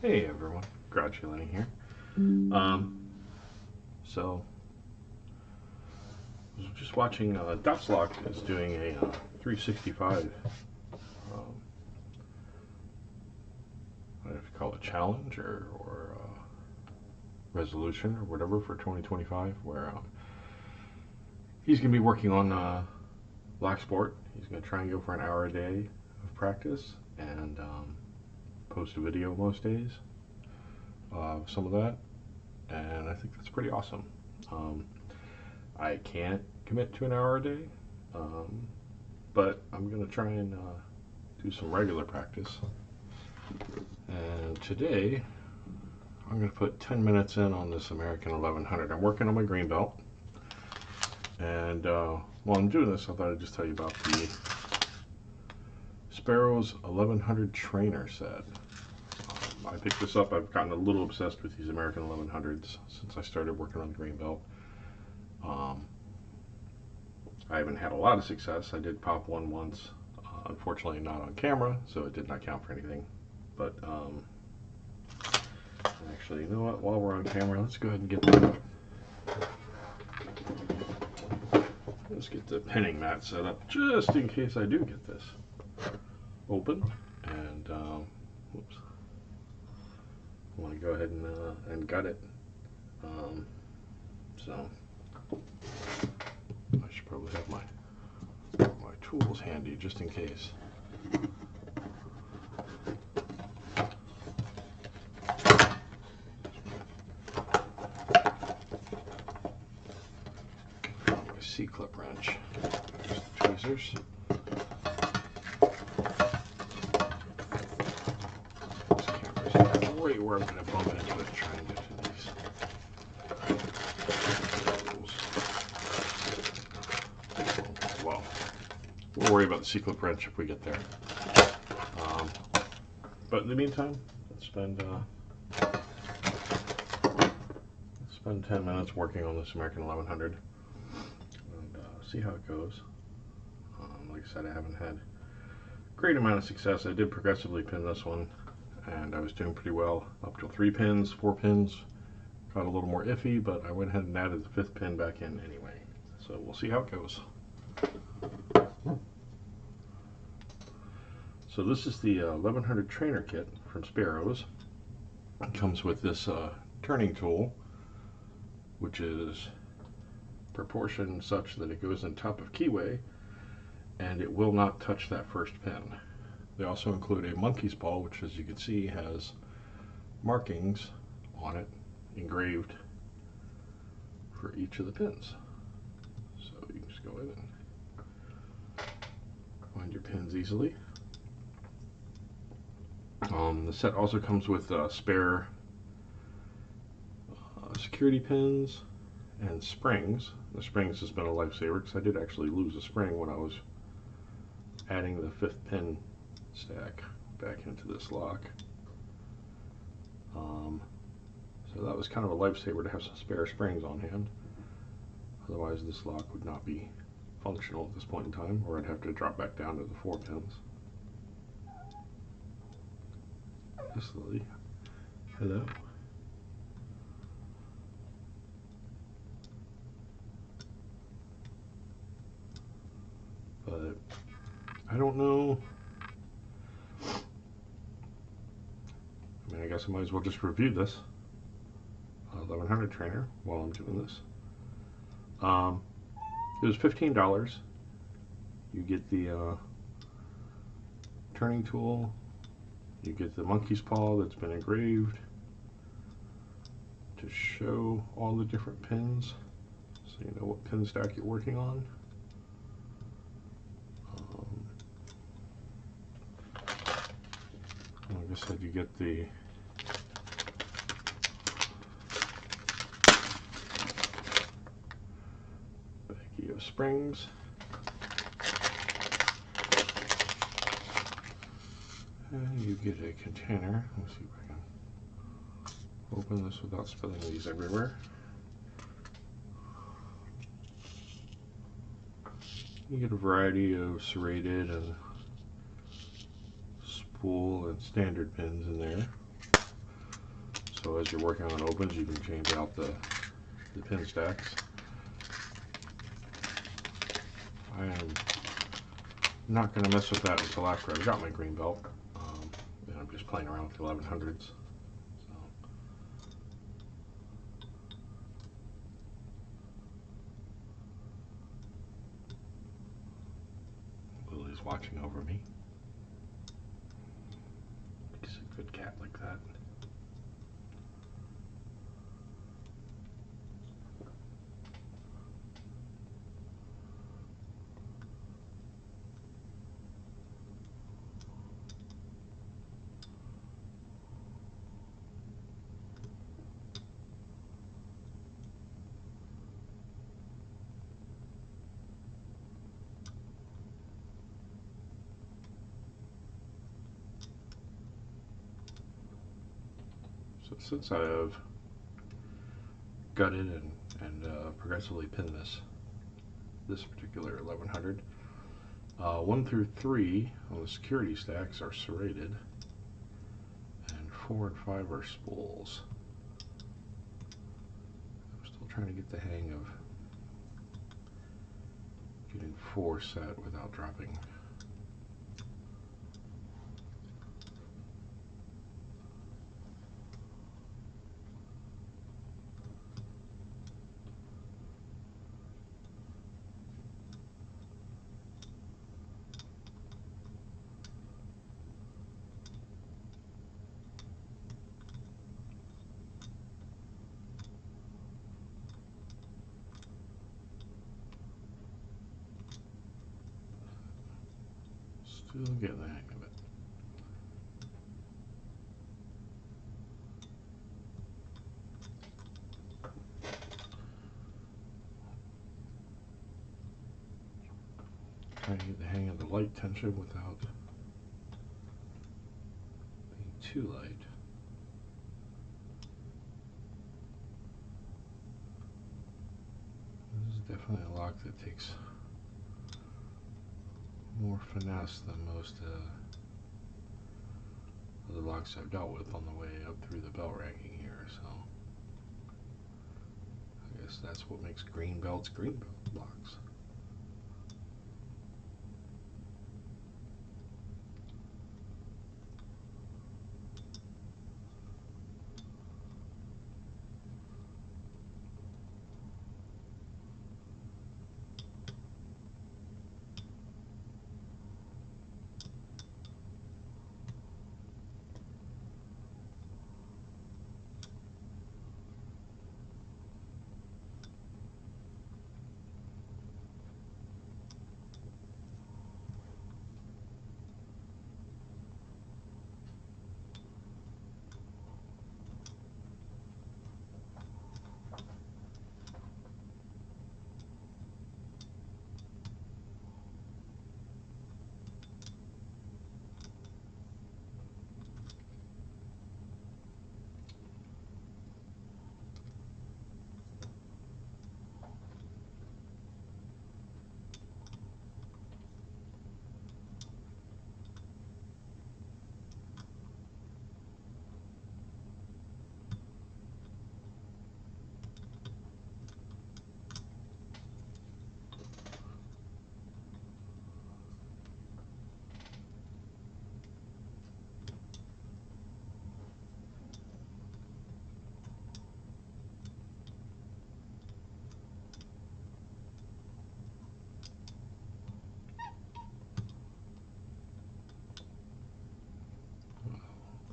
Hey everyone, Gratulini here. So, I was just watching Lock is doing a 365, um, I don't know if you call it challenge or resolution or whatever for 2025, where he's going to be working on locksport. He's going to try and go for an hour a day of practice and post a video most days of some of that, and I think that's pretty awesome. I can't commit to an hour a day, but I'm going to try and do some regular practice. And today, I'm going to put 10 minutes in on this American 1100. I'm working on my green belt, and while I'm doing this, I thought I'd just tell you about the Sparrows 1100 trainer set. I picked this up. I've gotten a little obsessed with these American 1100s since I started working on the green belt. I haven't had a lot of success. I did pop one once, unfortunately not on camera, so it did not count for anything. But actually, you know what? While we're on camera, let's go ahead and get the pinning mat set up just in case I do get this open. And whoops, I want to go ahead and gut it. So I should probably have my tools handy just in case. My C-clip wrench. There's the tweezers. This camera's right where I'm going to bump into it trying to get to these tools. Well, we'll worry about the C-clip wrench if we get there. But in the meantime, let's spend 10 minutes working on this American 1100 and see how it goes. Like I said, I haven't had a great amount of success. I did progressively pin this one, and I was doing pretty well up to 3 pins, 4 pins. Got a little more iffy, but I went ahead and added the 5th pin back in anyway. So we'll see how it goes. So this is the 1100 trainer kit from Sparrows. It comes with this turning tool, which is proportioned such that it goes on top of keyway and it will not touch that first pin. They also include a monkey's paw, which, as you can see, has markings on it engraved for each of the pins. So you can just go in and find your pins easily. The set also comes with spare security pins and springs. The springs has been a lifesaver because I did actually lose a spring when I was adding the 5th pin stack back into this lock. So that was kind of a lifesaver to have some spare springs on hand. Otherwise this lock would not be functional at this point in time, or I'd have to drop back down to the 4 pins. This Lily. Hello. But I don't know. I mean, I guess I might as well just review this 1100 trainer while I'm doing this. It was $15. You get the turning tool. You get the monkey's paw that's been engraved to show all the different pins, so you know what pin stack you're working on. Like I said, you get the baggie of springs. And you get a container. Let's see if I can open this without spilling these everywhere. You get a variety of serrated and spool and standard pins in there. So as you're working on opens, you can change out the pin stacks. I am not going to mess with that until after I've got my green belt. And I'm just playing around with the 1100s. So Lily's watching over me. She's a good cat like that. So since I have gutted and progressively pinned this particular 1100, 1 through 3 on the security stacks are serrated, and 4 and 5 are spools. I'm still trying to get the hang of getting 4 set without dropping. Still getting the hang of it. Trying to get the hang of the light tension without being too light. This is definitely a lock that takes more finesse than most of the locks I've dealt with on the way up through the belt ranking here, so I guess that's what makes green belts green belt locks.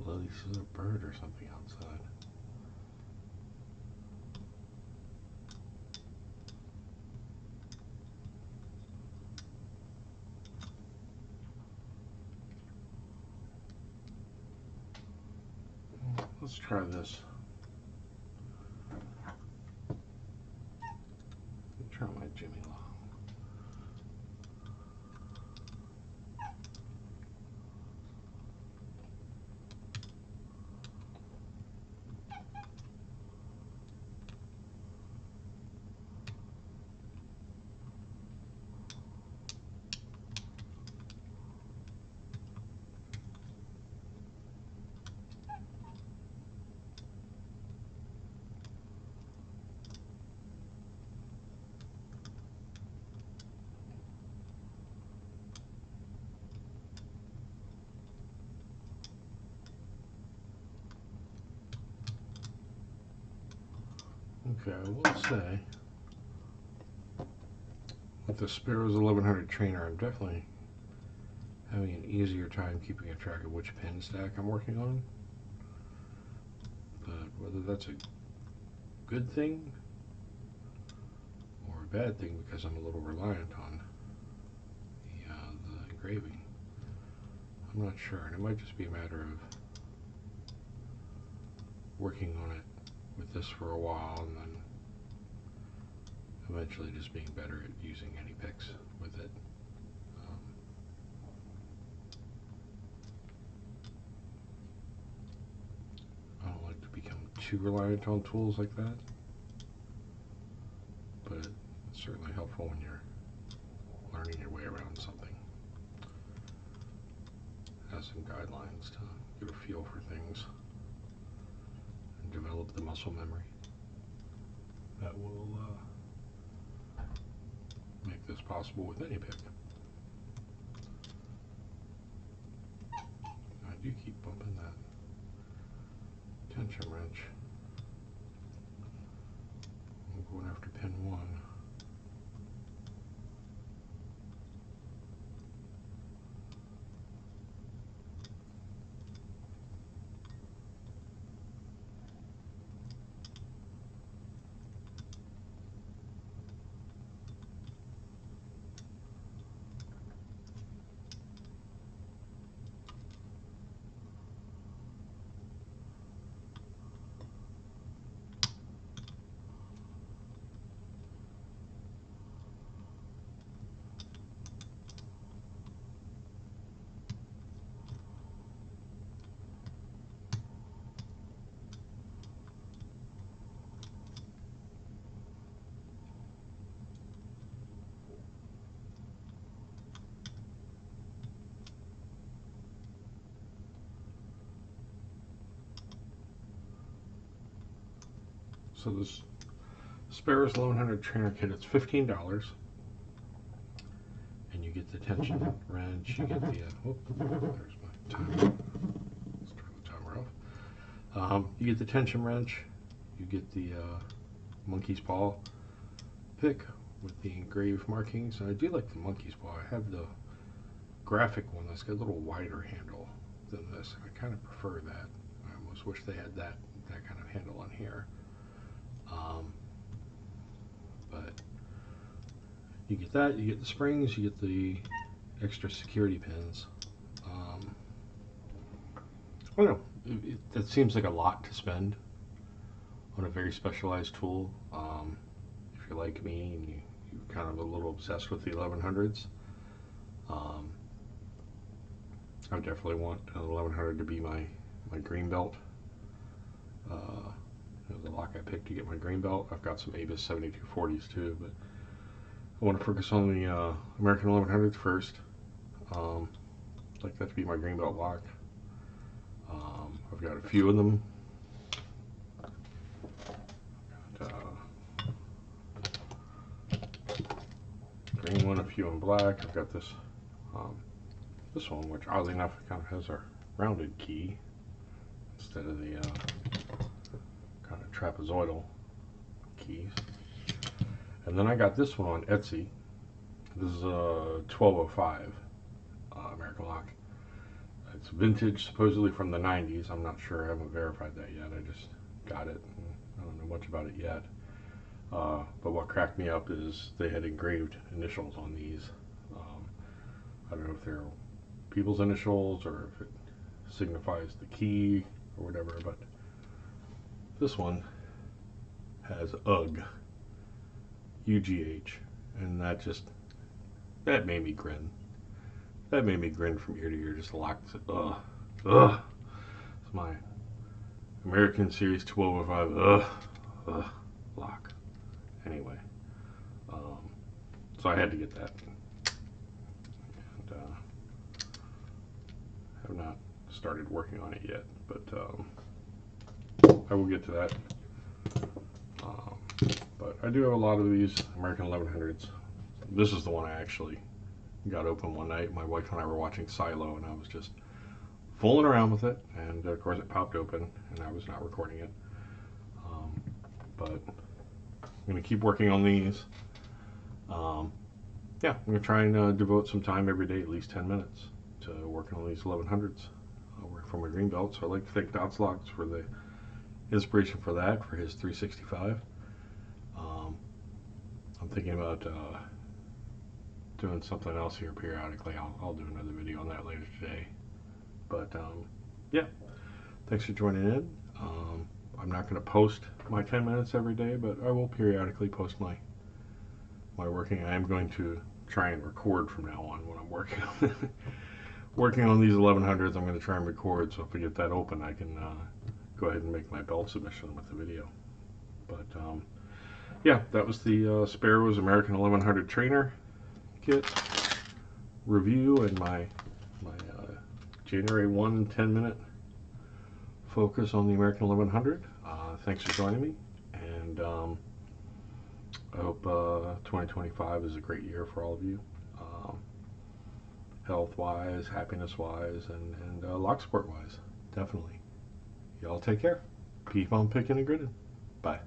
Lily sees a bird or something outside. Let's try this. Try my Jimmy Long. Okay, I will say, with the Sparrows 1100 trainer, I'm definitely having an easier time keeping a track of which pin stack I'm working on. But whether that's a good thing or a bad thing, because I'm a little reliant on the engraving, I'm not sure. And it might just be a matter of working on it with this for a while and then eventually just being better at using any picks with it. I don't like to become too reliant on tools like that, but it's certainly helpful when you're learning your way around something. Has some guidelines to get a feel for things and develop the muscle memory that will make this possible with any pick. I do keep bumping that tension wrench. I'm going after pin 1. So this Sparrows 1100 trainer kit, it's $15, and you get the tension wrench, you get the, there's my timer, let's turn the timer off. You get the tension wrench, you get the monkey's paw pick with the engraved markings, and I do like the monkey's paw. I have the graphic one that's got a little wider handle than this. I kind of prefer that. I almost wish they had that kind of handle on here. But you get that, you get the springs, you get the extra security pins. I don't know, that seems like a lot to spend on a very specialized tool. If you're like me and you're kind of a little obsessed with the 1100s, I definitely want an 1100 to be my green belt. The lock I picked to get my green belt. I've got some Avis 7240s too, but I want to focus on the American 1100s first. I'd like that to be my green belt lock. I've got a few of them. Got, green one, a few in black. I've got this this one, which oddly enough kind of has a rounded key instead of the kind of trapezoidal keys. And then I got this one on Etsy. This is a 1205 American lock. It's vintage, supposedly from the 90s. I'm not sure. I haven't verified that yet. I just got it. And I don't know much about it yet. But what cracked me up is they had engraved initials on these. I don't know if they're people's initials or if it signifies the key or whatever, but this one has UGH, UGH, and that made me grin. That made me grin from ear to ear, just locked. It's my American Series 1205, lock. Anyway, so I had to get that. And have not started working on it yet, but I will get to that. But I do have a lot of these American 1100s. This is the one I actually got open one night. My wife and I were watching Silo, and I was just fooling around with it, and of course it popped open, and I was not recording it. But I'm going to keep working on these. Yeah, I'm going to try and devote some time every day, at least 10 minutes, to working on these 1100s. I'll work for my green belt, so I'd like to thank Dots Locks for the inspiration for that, for his 365. I'm thinking about doing something else here periodically. I'll do another video on that later today. But yeah, thanks for joining in. I'm not going to post my 10 minutes every day, but I will periodically post my working. I am going to try and record from now on when I'm working on working on these 1100s. I'm going to try and record, so if I get that open, I can go ahead and make my belt submission with the video. But yeah, that was the Sparrows American 1100 trainer kit review and my January 1 10-minute focus on the American 1100. Thanks for joining me, and I hope 2025 is a great year for all of you, health-wise, happiness-wise, and locksport-wise. Definitely. Y'all take care. Keep on picking and gritting. Bye.